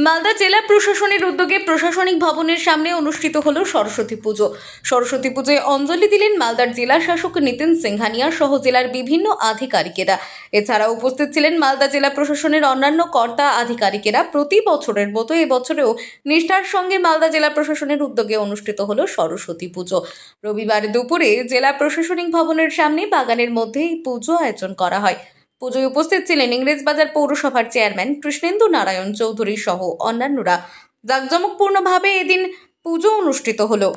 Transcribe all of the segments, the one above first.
মালদা জেলা প্রশাসনের উদ্যোগে প্রশাসনিক ভবনের সামনে অনুষ্ঠিত হলো সরস্বতী পুজো। সরস্বতী পুজোয় অঞ্জলি দিলেন মালদার জেলা শাসক নিতিন সিংহানিয়া সহ জেলার বিভিন্ন আধিকারিকেরা। এছাড়া উপস্থিত ছিলেন মালদা জেলা প্রশাসনের অন্যান্য কর্তা আধিকারিকেরা। প্রতি বছরের মতো এবছরেও নিষ্ঠার সঙ্গে মালদা জেলা প্রশাসনের উদ্যোগে অনুষ্ঠিত হলো সরস্বতী পুজো। রবিবার দুপুরে জেলা প্রশাসনিক ভবনের সামনে বাগানের মধ্যে এই পুজো আয়োজন করা হয়। পুজোয় উপস্থিত ছিলেন ইংরেজবাজার পৌরসভার চেয়ারম্যান কৃষ্ণেন্দু নারায়ণ চৌধুরী সহ অন্যান্যরা। জাঁকজমকপূর্ণভাবে এদিন পুজো অনুষ্ঠিত হলো।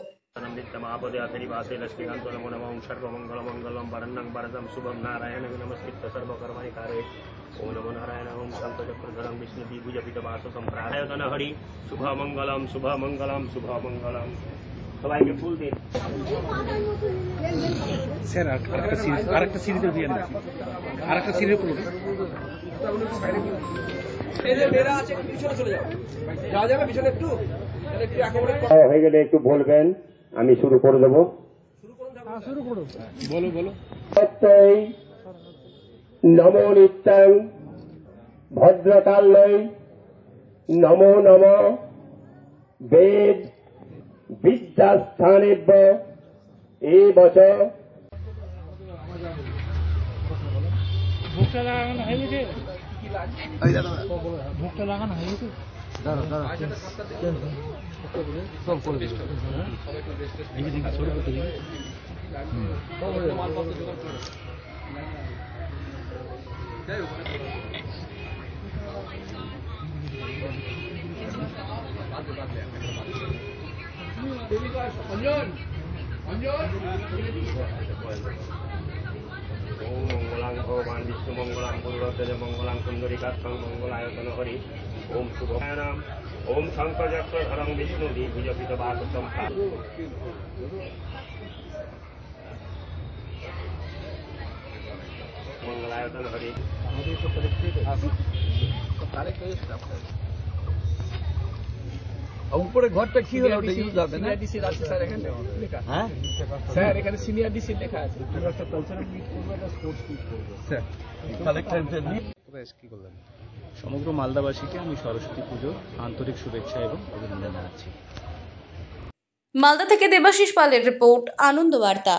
সবাইকে ফুল দিন। স্যার আরেকটা সিরিজের দিয়ে না, আরেকটা সিরিজের ফুল হয়ে গেলে একটু বলবেন, আমি শুরু করে দেবো। বলো বলো। নমো নিত্যং ভদ্রকাল্যৈ নমো নম বেদ বিদ্যাস্থানেভ্য এই বছর। ভোগটা লাগানো হয়ে গেছে, ভোগটা লাগানো হয়ে গেছে। ওম মঙ্গলাং ভগবান বিষ্ণু মঙ্গলাং পুরুরোত্তম মঙ্গলাং সুন্দরীকাক্ষং মঙ্গলায়তন হরি। ওম শুভনাম ওম শঙ্করচক্র ধরং বিষ্ণু দ্বিভুজপিত বাসুতম মঙ্গলায়তন হরি। উপরে ঘরটা কি হলো? ওটা ইউজ হবে না? ডিসি আছে স্যার এখানে লেখা। হ্যাঁ স্যার এখানে সিনিয়র ডিসি লেখা আছে। একটা কালচারাল মিট করবে, একটা স্পোর্টস মিট করবে স্যার। কালেক্টর মিট কি করলেন? সমগ্র মালদাবাসীকে আমি সরস্বতী পুজোর আন্তরিক শুভেচ্ছা এবং অভিনন্দন জানাচ্ছি। মালদা থেকে দেবাশিস পালের রিপোর্ট, আনন্দ বার্তা।